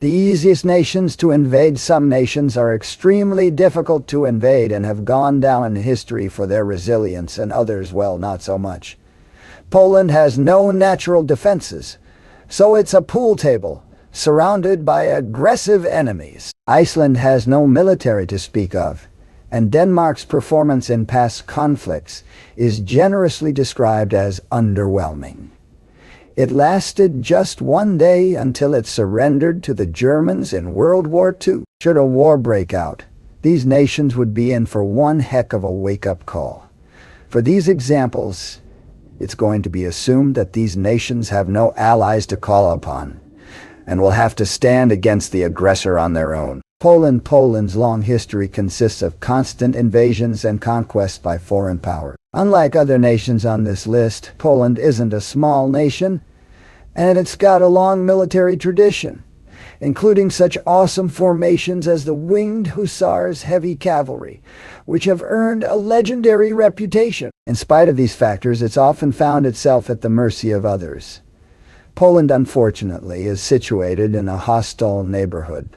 The easiest nations to invade. Some nations are extremely difficult to invade and have gone down in history for their resilience, and others, well, not so much. Poland has no natural defenses, so it's a pool table, surrounded by aggressive enemies. Iceland has no military to speak of, and Denmark's performance in past conflicts is generously described as underwhelming. It lasted just one day until it surrendered to the Germans in World War II. Should a war break out, these nations would be in for one heck of a wake-up call. For these examples, it's going to be assumed that these nations have no allies to call upon, and will have to stand against the aggressor on their own. Poland's long history consists of constant invasions and conquests by foreign powers. Unlike other nations on this list, Poland isn't a small nation, and it's got a long military tradition, including such awesome formations as the Winged Hussars Heavy Cavalry, which have earned a legendary reputation. In spite of these factors, it's often found itself at the mercy of others. Poland, unfortunately, is situated in a hostile neighborhood,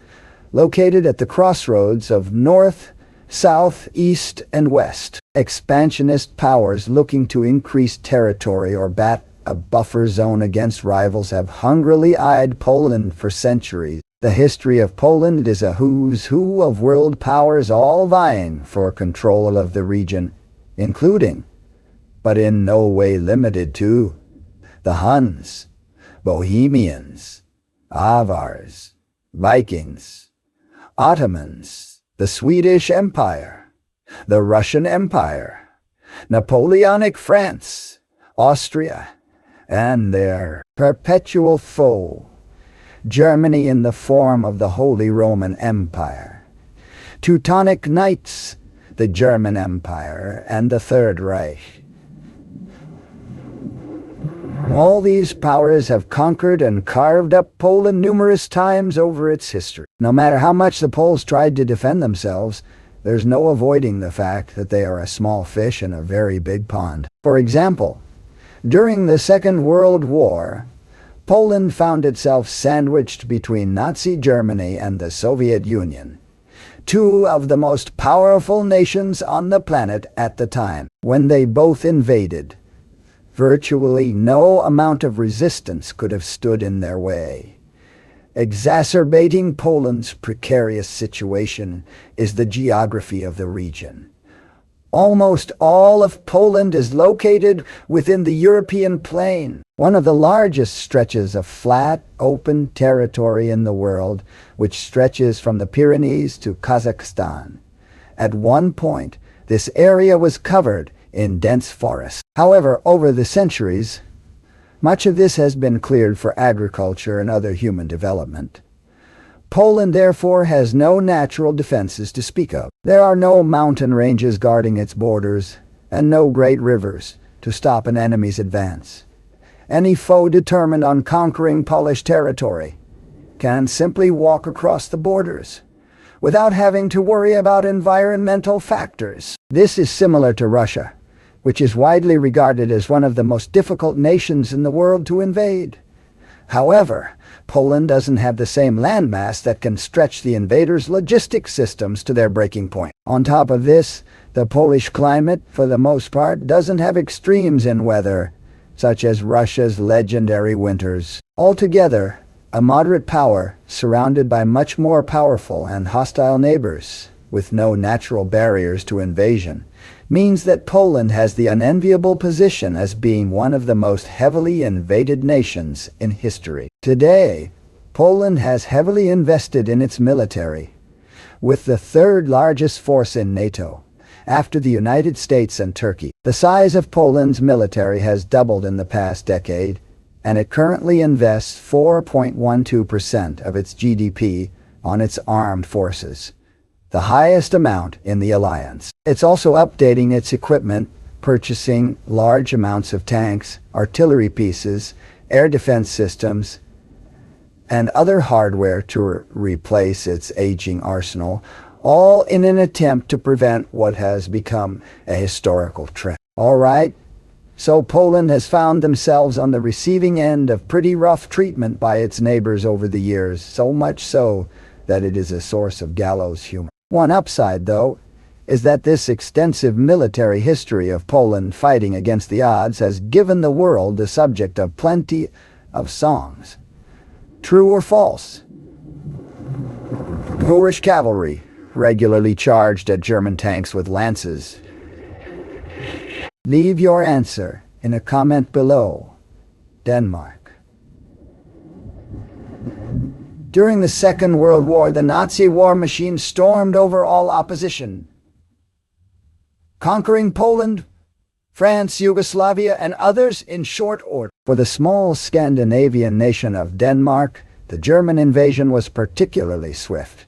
located at the crossroads of north, south, east, and west. Expansionist powers looking to increase territory or bat a buffer zone against rivals have hungrily eyed Poland for centuries. The history of Poland is a who's who of world powers, all vying for control of the region, including, but in no way limited to, the Huns, Bohemians, Avars, Vikings, Ottomans, the Swedish Empire, the Russian Empire, Napoleonic France, Austria, and their perpetual foe, Germany in the form of the Holy Roman Empire, Teutonic Knights, the German Empire, and the Third Reich. All these powers have conquered and carved up Poland numerous times over its history. No matter how much the Poles tried to defend themselves, there's no avoiding the fact that they are a small fish in a very big pond. For example, during the Second World War, Poland found itself sandwiched between Nazi Germany and the Soviet Union, two of the most powerful nations on the planet at the time. When they both invaded, virtually no amount of resistance could have stood in their way. Exacerbating Poland's precarious situation is the geography of the region. Almost all of Poland is located within the European plain, one of the largest stretches of flat, open territory in the world, which stretches from the Pyrenees to Kazakhstan. At one point, this area was covered in dense forests. However, over the centuries, much of this has been cleared for agriculture and other human development. Poland, therefore, has no natural defenses to speak of. There are no mountain ranges guarding its borders, and no great rivers to stop an enemy's advance. Any foe determined on conquering Polish territory can simply walk across the borders without having to worry about environmental factors. This is similar to Russia, which is widely regarded as one of the most difficult nations in the world to invade. However, Poland doesn't have the same landmass that can stretch the invaders' logistic systems to their breaking point. On top of this, the Polish climate, for the most part, doesn't have extremes in weather, such as Russia's legendary winters. Altogether, a moderate power surrounded by much more powerful and hostile neighbors, with no natural barriers to invasion, means that Poland has the unenviable position as being one of the most heavily invaded nations in history. Today, Poland has heavily invested in its military, with the third largest force in NATO, after the United States and Turkey. The size of Poland's military has doubled in the past decade, and it currently invests 4.12% of its GDP on its armed forces, the highest amount in the alliance. It's also updating its equipment, purchasing large amounts of tanks, artillery pieces, air defense systems, and other hardware to replace its aging arsenal, all in an attempt to prevent what has become a historical trend. All right, So Poland has found themselves on the receiving end of pretty rough treatment by its neighbors over the years, so much so that it is a source of gallows humor. One upside, though, is that this extensive military history of Poland fighting against the odds has given the world the subject of plenty of songs. True or false? Polish cavalry regularly charged at German tanks with lances. Leave your answer in a comment below. Denmark. During the Second World War, the Nazi war machine stormed over all opposition, conquering Poland, France, Yugoslavia, and others in short order. For the small Scandinavian nation of Denmark, the German invasion was particularly swift.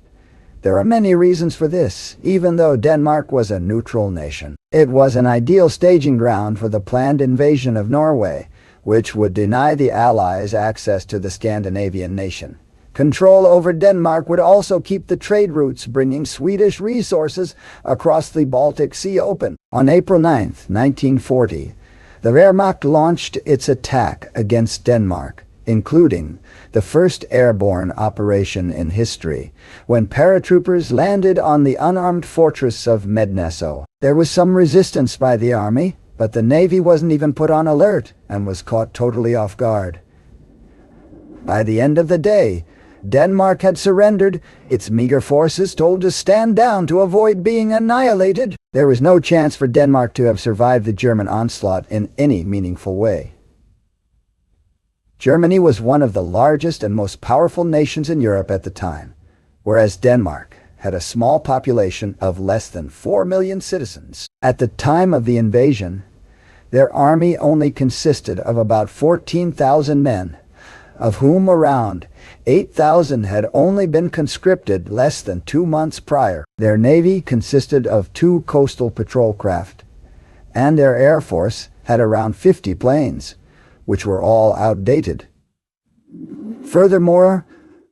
There are many reasons for this, even though Denmark was a neutral nation. It was an ideal staging ground for the planned invasion of Norway, which would deny the Allies access to the Scandinavian nation. Control over Denmark would also keep the trade routes bringing Swedish resources across the Baltic Sea open. On April 9, 1940, the Wehrmacht launched its attack against Denmark, including the first airborne operation in history, when paratroopers landed on the unarmed fortress of Medneso. There was some resistance by the army, but the Navy wasn't even put on alert and was caught totally off guard. By the end of the day, Denmark had surrendered, its meager forces told to stand down to avoid being annihilated. There was no chance for Denmark to have survived the German onslaught in any meaningful way. Germany was one of the largest and most powerful nations in Europe at the time, whereas Denmark had a small population of less than 4 million citizens. At the time of the invasion, their army only consisted of about 14,000 men, of whom around 8,000 had only been conscripted less than 2 months prior. Their navy consisted of 2 coastal patrol craft, and their air force had around 50 planes, which were all outdated. Furthermore,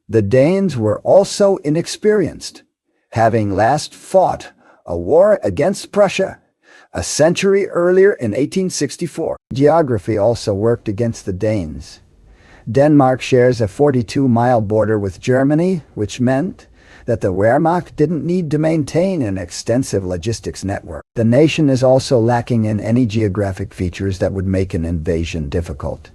the Danes were also inexperienced, having last fought a war against Prussia a century earlier in 1864. Geography also worked against the Danes. Denmark shares a 42-mile border with Germany, which meant that the Wehrmacht didn't need to maintain an extensive logistics network. The nation is also lacking in any geographic features that would make an invasion difficult.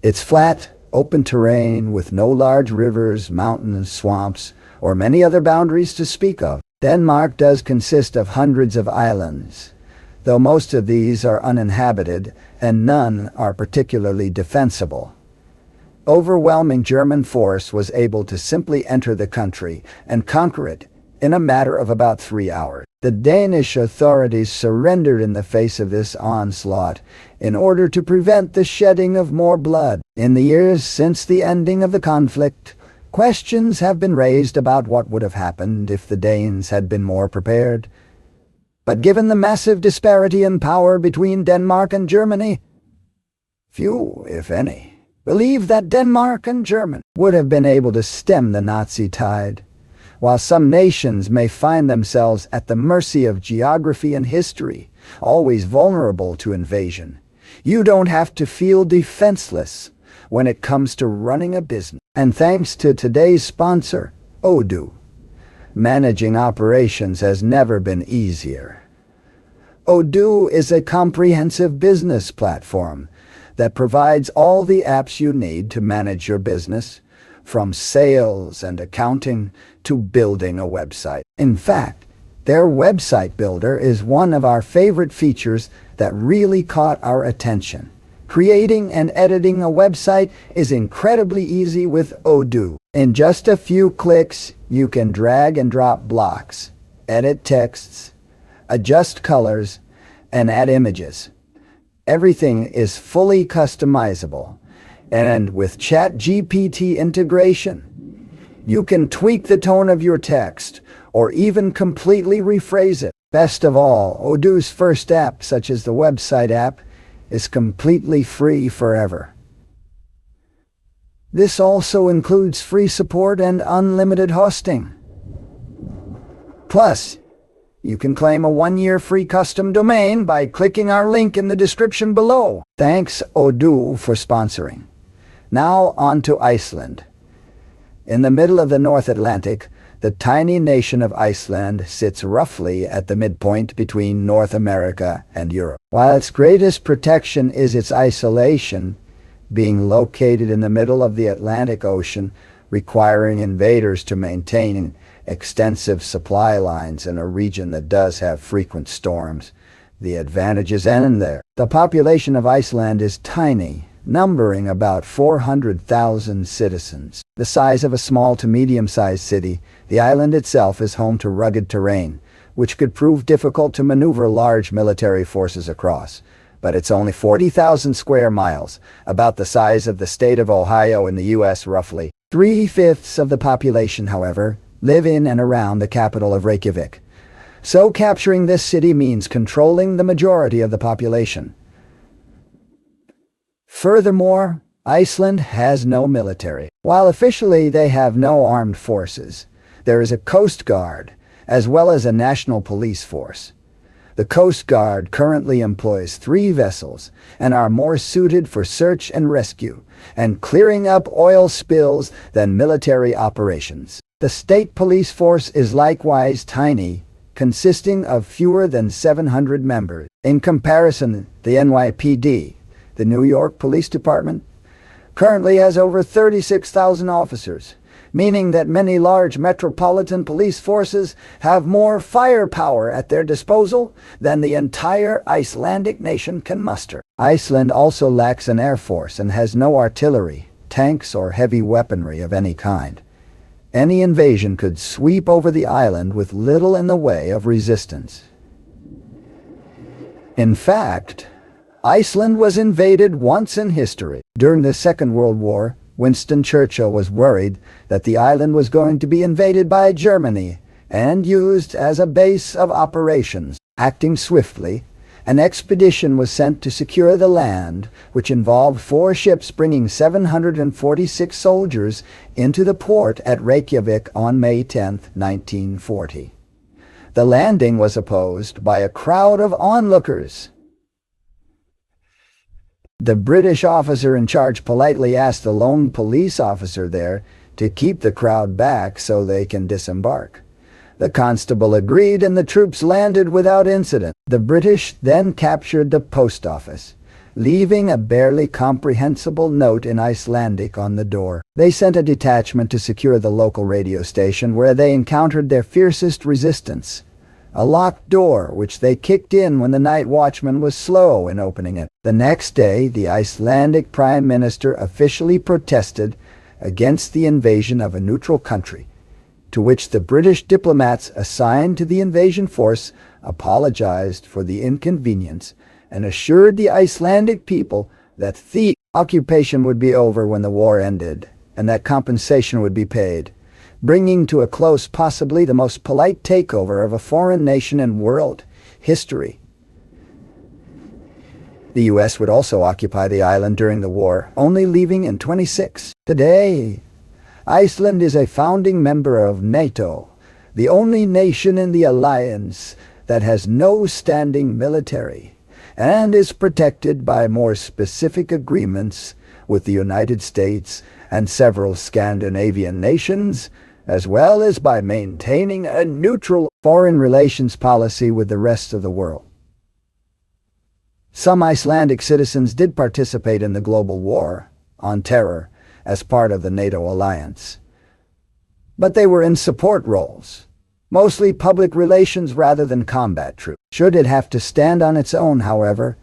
It's flat, open terrain with no large rivers, mountains, swamps, or many other boundaries to speak of. Denmark does consist of hundreds of islands, though most of these are uninhabited and none are particularly defensible. Overwhelming German force was able to simply enter the country and conquer it in a matter of about 3 hours. The Danish authorities surrendered in the face of this onslaught in order to prevent the shedding of more blood. In the years since the ending of the conflict, questions have been raised about what would have happened if the Danes had been more prepared. But given the massive disparity in power between Denmark and Germany, few, if any, believe that Denmark and Germany would have been able to stem the Nazi tide. While some nations may find themselves at the mercy of geography and history, always vulnerable to invasion, you don't have to feel defenseless when it comes to running a business. And thanks to today's sponsor, Odoo, managing operations has never been easier. Odoo is a comprehensive business platform that provides all the apps you need to manage your business, from sales and accounting to building a website. In fact, their website builder is one of our favorite features that really caught our attention. Creating and editing a website is incredibly easy with Odoo. In just a few clicks, you can drag and drop blocks, edit texts, adjust colors, and add images. Everything is fully customizable, and with ChatGPT integration, you can tweak the tone of your text or even completely rephrase it. Best of all, Odoo's first app, such as the website app, is completely free forever. This also includes free support and unlimited hosting. Plus, You can claim a 1-year free custom domain by clicking our link in the description below. Thanks Odoo for sponsoring. Now on to Iceland. In the middle of the North Atlantic, the tiny nation of Iceland sits roughly at the midpoint between North America and Europe. While its greatest protection is its isolation, being located in the middle of the Atlantic Ocean, requiring invaders to maintain extensive supply lines in a region that does have frequent storms, the advantages end there. The population of Iceland is tiny, numbering about 400,000 citizens. The size of a small to medium-sized city, the island itself is home to rugged terrain, which could prove difficult to maneuver large military forces across. But it's only 40,000 square miles, about the size of the state of Ohio in the U.S. roughly. 3/5 of the population, however, live in and around the capital of Reykjavik. So capturing this city means controlling the majority of the population. Furthermore, Iceland has no military. While officially they have no armed forces, there is a coast guard, as well as a national police force. The Coast Guard currently employs 3 vessels and are more suited for search and rescue and clearing up oil spills than military operations. The state police force is likewise tiny, consisting of fewer than 700 members. In comparison, the NYPD, the New York Police Department, currently has over 36,000 officers, meaning that many large metropolitan police forces have more firepower at their disposal than the entire Icelandic nation can muster. Iceland also lacks an air force and has no artillery, tanks, or heavy weaponry of any kind. Any invasion could sweep over the island with little in the way of resistance. In fact, Iceland was invaded once in history. During the Second World War, Winston Churchill was worried that the island was going to be invaded by Germany and used as a base of operations. Acting swiftly, an expedition was sent to secure the land, which involved 4 ships bringing 746 soldiers into the port at Reykjavik on May 10, 1940. The landing was opposed by a crowd of onlookers. The British officer in charge politely asked the lone police officer there to keep the crowd back so they can disembark. The constable agreed and the troops landed without incident. The British then captured the post office, leaving a barely comprehensible note in Icelandic on the door. They sent a detachment to secure the local radio station, where they encountered their fiercest resistance. A locked door, which they kicked in when the night watchman was slow in opening it. The next day, the Icelandic Prime Minister officially protested against the invasion of a neutral country, to which the British diplomats assigned to the invasion force apologized for the inconvenience and assured the Icelandic people that the occupation would be over when the war ended and that compensation would be paid, bringing to a close possibly the most polite takeover of a foreign nation in world history. The U.S. would also occupy the island during the war, only leaving in 1926. Today, Iceland is a founding member of NATO, the only nation in the alliance that has no standing military, and is protected by more specific agreements with the United States and several Scandinavian nations, as well as by maintaining a neutral foreign relations policy with the rest of the world. Some Icelandic citizens did participate in the global war on terror as part of the NATO alliance, but they were in support roles, mostly public relations rather than combat troops. Should it have to stand on its own, however,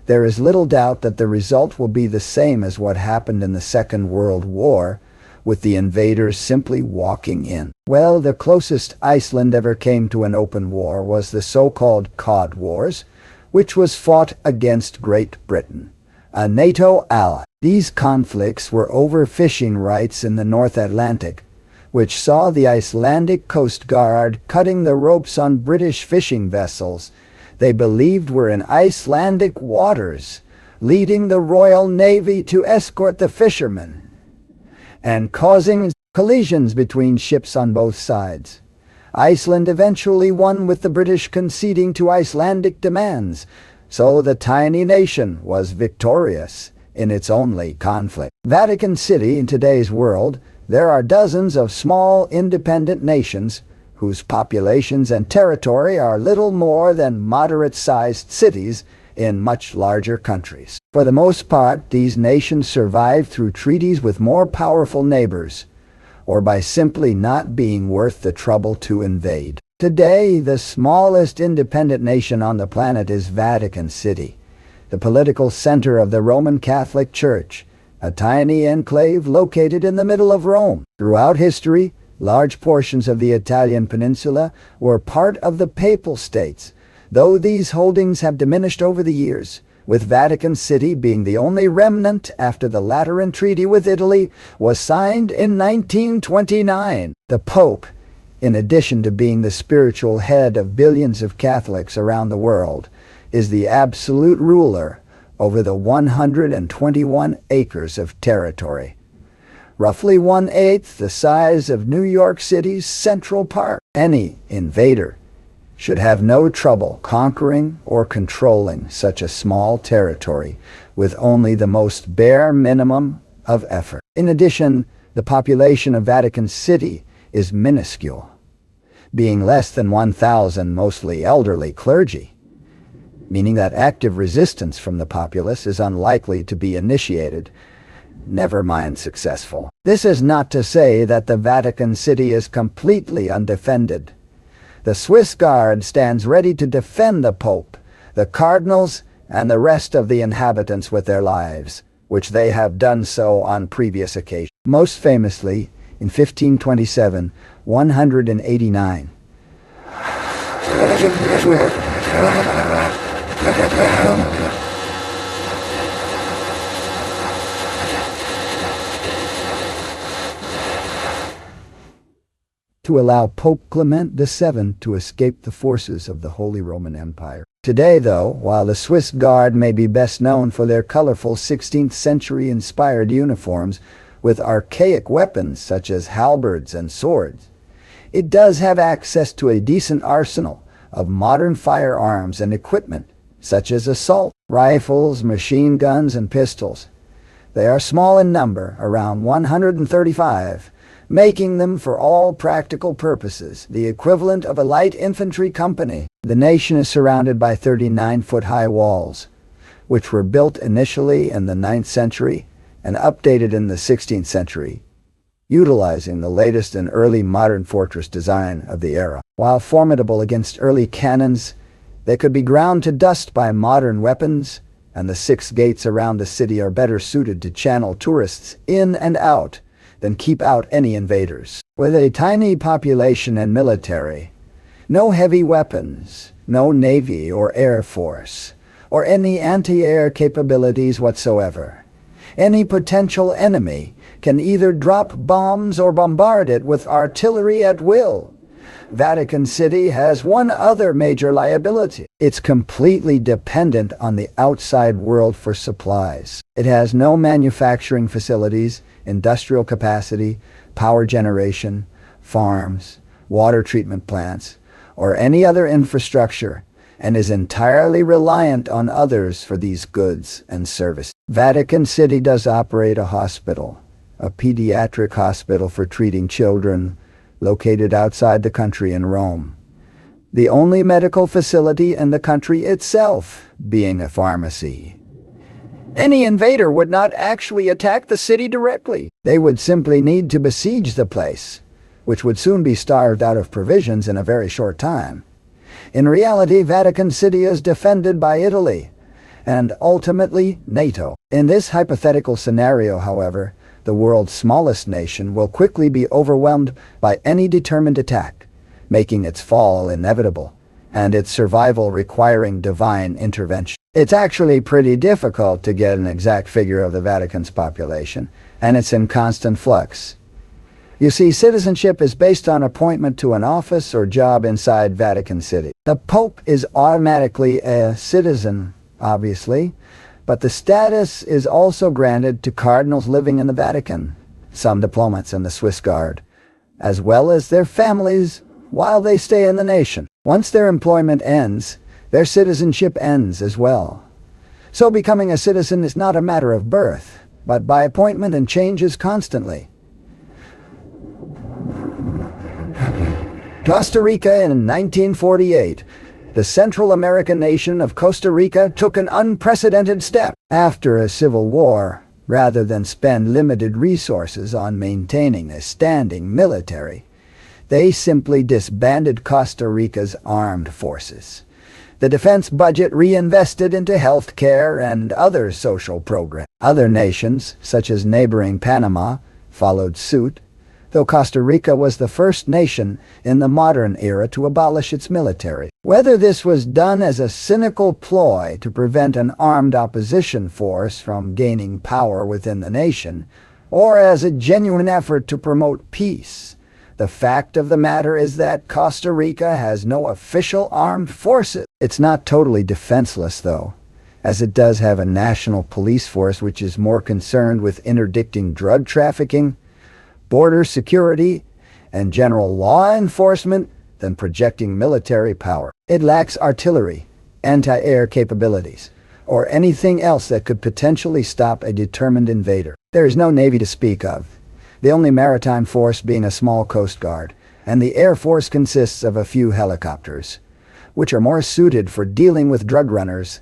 there is little doubt that the result will be the same as what happened in the Second World War, with the invaders simply walking in. Well, the closest Iceland ever came to an open war was the so-called Cod Wars, which was fought against Great Britain, a NATO ally. These conflicts were over fishing rights in the North Atlantic, which saw the Icelandic Coast Guard cutting the ropes on British fishing vessels they believed were in Icelandic waters, leading the Royal Navy to escort the fishermen, and causing collisions between ships on both sides. Iceland eventually won, with the British conceding to Icelandic demands, so the tiny nation was victorious in its only conflict. Vatican City. In today's world, there are dozens of small independent nations whose populations and territory are little more than moderate-sized cities in much larger countries. For the most part, these nations survive through treaties with more powerful neighbors, or by simply not being worth the trouble to invade. Today, the smallest independent nation on the planet is Vatican City, the political center of the Roman Catholic Church, a tiny enclave located in the middle of Rome. Throughout history, large portions of the Italian peninsula were part of the Papal States, though these holdings have diminished over the years, with Vatican City being the only remnant after the Lateran Treaty with Italy was signed in 1929. The Pope, in addition to being the spiritual head of billions of Catholics around the world, is the absolute ruler over the 121 acres of territory, roughly 1/8 the size of New York City's Central Park. Any invader should have no trouble conquering or controlling such a small territory with only the most bare minimum of effort. In addition, the population of Vatican City is minuscule, being less than 1,000 mostly elderly clergy, meaning that active resistance from the populace is unlikely to be initiated, never mind successful. This is not to say that the Vatican City is completely undefended. The Swiss Guard stands ready to defend the Pope, the cardinals, and the rest of the inhabitants with their lives, which they have done so on previous occasions. Most famously, in 1527, 189. To allow Pope Clement VII to escape the forces of the Holy Roman Empire. Today, though, while the Swiss Guard may be best known for their colorful 16th century-inspired uniforms with archaic weapons such as halberds and swords, it does have access to a decent arsenal of modern firearms and equipment such as assault rifles, machine guns, and pistols. They are small in number, around 135, making them, for all practical purposes, the equivalent of a light infantry company. The nation is surrounded by 39-foot-high walls, which were built initially in the 9th century and updated in the 16th century, utilizing the latest and early modern fortress design of the era. While formidable against early cannons, they could be ground to dust by modern weapons, and the 6 gates around the city are better suited to channel tourists in and out than keep out any invaders. With a tiny population and military, no heavy weapons, no navy or air force, or any anti-air capabilities whatsoever, any potential enemy can either drop bombs or bombard it with artillery at will. Vatican City has one other major liability. It's completely dependent on the outside world for supplies. It has no manufacturing facilities, industrial capacity, power generation, farms, water treatment plants, or any other infrastructure, and is entirely reliant on others for these goods and services. Vatican City does operate a hospital, a pediatric hospital for treating children, located outside the country in Rome, the only medical facility in the country itself being a pharmacy. Any invader would not actually attack the city directly. They would simply need to besiege the place, which would soon be starved out of provisions in a very short time. In reality, Vatican City is defended by Italy, and ultimately NATO. In this hypothetical scenario, however, the world's smallest nation will quickly be overwhelmed by any determined attack, making its fall inevitable, and its survival requiring divine intervention. It's actually pretty difficult to get an exact figure of the Vatican's population, and it's in constant flux. You see, citizenship is based on appointment to an office or job inside Vatican City. The Pope is automatically a citizen, obviously, but the status is also granted to cardinals living in the Vatican, some diplomats in the Swiss Guard, as well as their families while they stay in the nation. Once their employment ends, their citizenship ends as well. So becoming a citizen is not a matter of birth, but by appointment and changes constantly. Costa Rica in 1948. The Central American nation of Costa Rica took an unprecedented step. After a civil war, rather than spend limited resources on maintaining a standing military, they simply disbanded Costa Rica's armed forces. The defense budget reinvested into health care and other social programs. Other nations, such as neighboring Panama, followed suit, though Costa Rica was the first nation in the modern era to abolish its military. Whether this was done as a cynical ploy to prevent an armed opposition force from gaining power within the nation, or as a genuine effort to promote peace, the fact of the matter is that Costa Rica has no official armed forces. It's not totally defenseless, though, as it does have a national police force which is more concerned with interdicting drug trafficking, border security, and general law enforcement than projecting military power. It lacks artillery, anti-air capabilities, or anything else that could potentially stop a determined invader. There is no navy to speak of, the only maritime force being a small coast guard, and the air force consists of a few helicopters, which are more suited for dealing with drug runners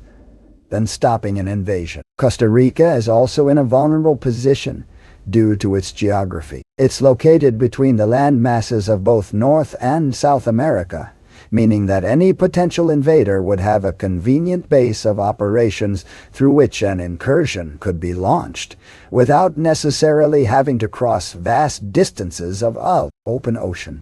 than stopping an invasion. Costa Rica is also in a vulnerable position due to its geography. It's located between the land masses of both North and South America, meaning that any potential invader would have a convenient base of operations through which an incursion could be launched, without necessarily having to cross vast distances of open ocean.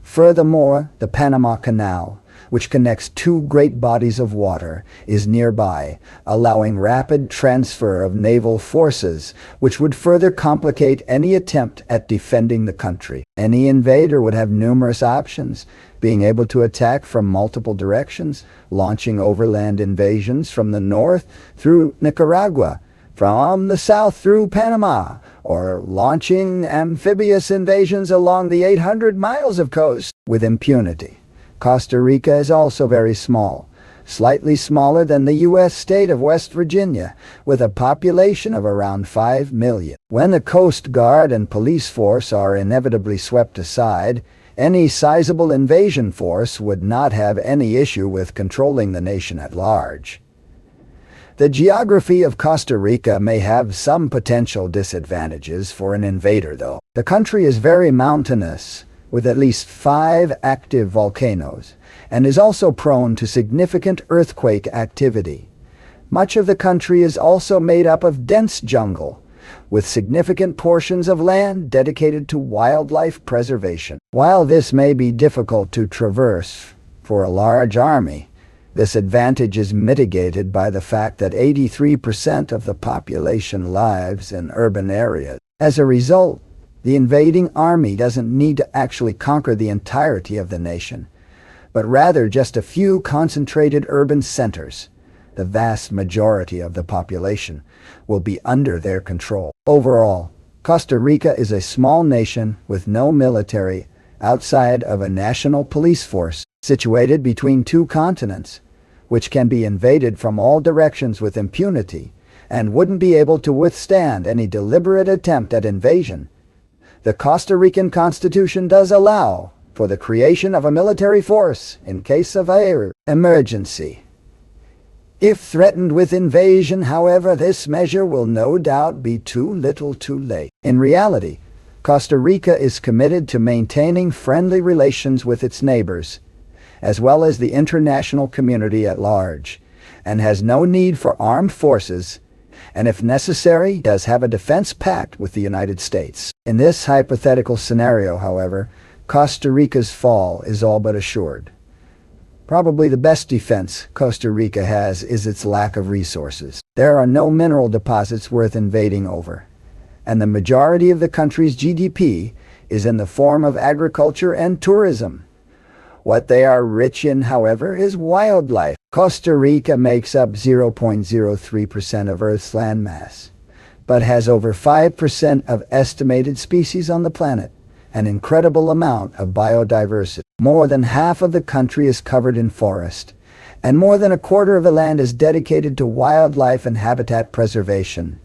Furthermore, the Panama Canal, which connects two great bodies of water, is nearby, allowing rapid transfer of naval forces, which would further complicate any attempt at defending the country. Any invader would have numerous options, being able to attack from multiple directions, launching overland invasions from the north through Nicaragua, from the south through Panama, or launching amphibious invasions along the 800 miles of coast with impunity. Costa Rica is also very small, slightly smaller than the U.S. state of West Virginia, with a population of around 5 million. When the Coast Guard and police force are inevitably swept aside, any sizable invasion force would not have any issue with controlling the nation at large. The geography of Costa Rica may have some potential disadvantages for an invader, though. The country is very mountainous, with at least 5 active volcanoes, and is also prone to significant earthquake activity. Much of the country is also made up of dense jungle, with significant portions of land dedicated to wildlife preservation. While this may be difficult to traverse for a large army, this advantage is mitigated by the fact that 83% of the population lives in urban areas. As a result, the invading army doesn't need to actually conquer the entirety of the nation, but rather just a few concentrated urban centers. The vast majority of the population will be under their control. Overall, Costa Rica is a small nation with no military outside of a national police force, situated between two continents, which can be invaded from all directions with impunity, and wouldn't be able to withstand any deliberate attempt at invasion. The Costa Rican Constitution does allow for the creation of a military force in case of an emergency. If threatened with invasion, however, this measure will no doubt be too little too late. In reality, Costa Rica is committed to maintaining friendly relations with its neighbors, as well as the international community at large, and has no need for armed forces, and if necessary, does have a defense pact with the United States. In this hypothetical scenario, however, Costa Rica's fall is all but assured. Probably the best defense Costa Rica has is its lack of resources. There are no mineral deposits worth invading over, and the majority of the country's GDP is in the form of agriculture and tourism. What they are rich in, however, is wildlife. Costa Rica makes up 0.03% of Earth's landmass, but has over 5% of estimated species on the planet, an incredible amount of biodiversity. More than half of the country is covered in forest, and more than a quarter of the land is dedicated to wildlife and habitat preservation,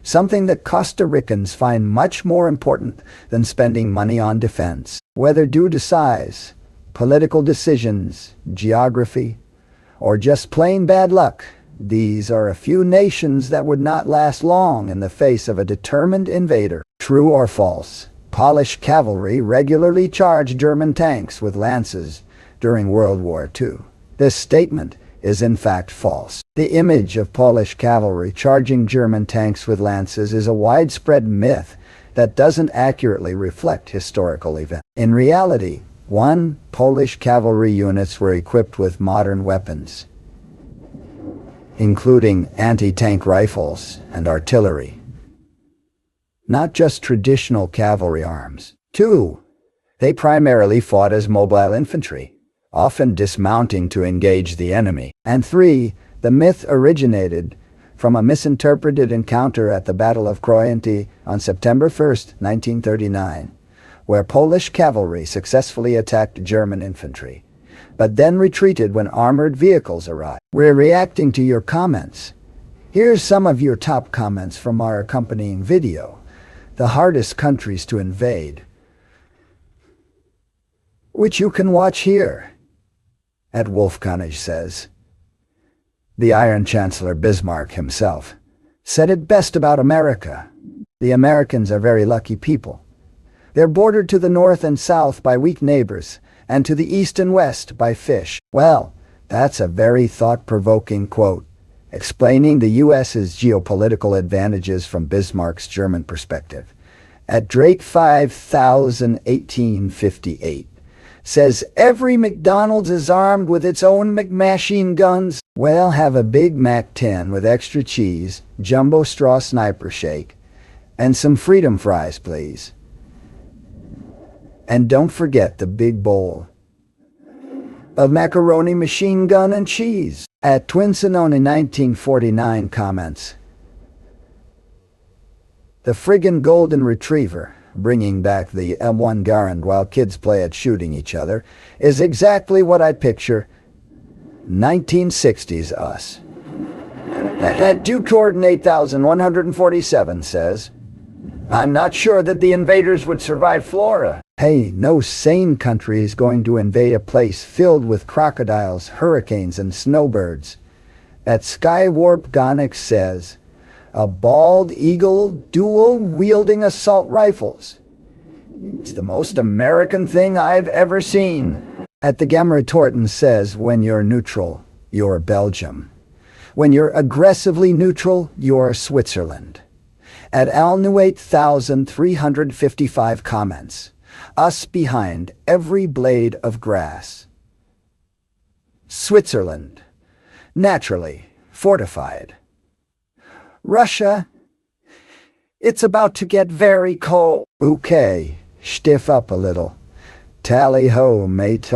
something that Costa Ricans find much more important than spending money on defense. Whether due to size, political decisions, geography, or just plain bad luck, these are a few nations that would not last long in the face of a determined invader. True or false? Polish cavalry regularly charged German tanks with lances during World War II. This statement is in fact false. The image of Polish cavalry charging German tanks with lances is a widespread myth that doesn't accurately reflect historical events. In reality, Polish cavalry units were equipped with modern weapons, including anti-tank rifles and artillery, not just traditional cavalry arms. 2. They primarily fought as mobile infantry, often dismounting to engage the enemy. And 3. The myth originated from a misinterpreted encounter at the Battle of Croyanty on September 1, 1939, where Polish cavalry successfully attacked German infantry, but then retreated when armored vehicles arrived. We're reacting to your comments. Here's some of your top comments from our accompanying video: the hardest countries to invade, which you can watch here. At Wolfkonnage says, the Iron Chancellor Bismarck himself said it best about America. The Americans are very lucky people. They're bordered to the north and south by weak neighbors, and to the east and west by fish. Well, that's a very thought-provoking quote, explaining the U.S.'s geopolitical advantages from Bismarck's German perspective. At Drake 501858, says every McDonald's is armed with its own machine guns. Well, have a Big Mac 10 with extra cheese, jumbo straw sniper shake, and some freedom fries, please. And don't forget the big bowl of macaroni, machine gun, and cheese. At Twin Sonone 1949 comments, the friggin' golden retriever, bringing back the M1 Garand while kids play at shooting each other, is exactly what I picture 1960s us. At Duke Jordan 8147 says, I'm not sure that the invaders would survive Flora. Hey, no sane country is going to invade a place filled with crocodiles, hurricanes, and snowbirds. At Skywarp Gonic says, a bald eagle dual-wielding assault rifles. It's the most American thing I've ever seen. At the Gamma Torton says, when you're neutral, you're Belgium. When you're aggressively neutral, you're Switzerland. At Alnu 8355 comments, us behind every blade of grass. Switzerland, naturally fortified. Russia, it's about to get very cold. Okay, stiff up a little. Tally ho, mate.